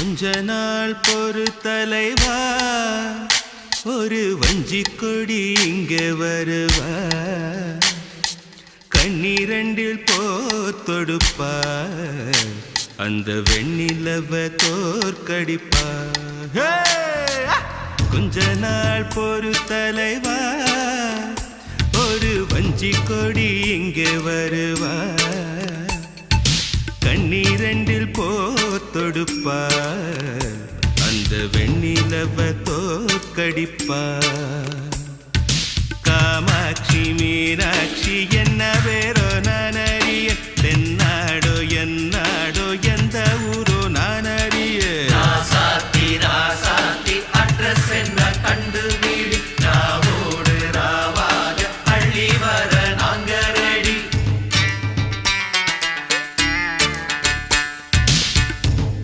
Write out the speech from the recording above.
கொஞ்ச நாள் பொறு தலைவா, ஒரு வஞ்சி கொடி இங்க வருவா, கண்ணீரண்டில் போத்தொடுப்பா, அந்த வெண்ணிலவ தோற்கடிப்பா. கொஞ்ச நாள் பொறு தலைவா, ஒரு வஞ்சி கொடி இங்க வருவா, கண்ணீரண்டில் போத்தொடுப்பா, அந்த வெண்ணிலவ தோற்கடிப்பா. காமாட்சி மீனாட்சி என்ன வேறோ நானடி,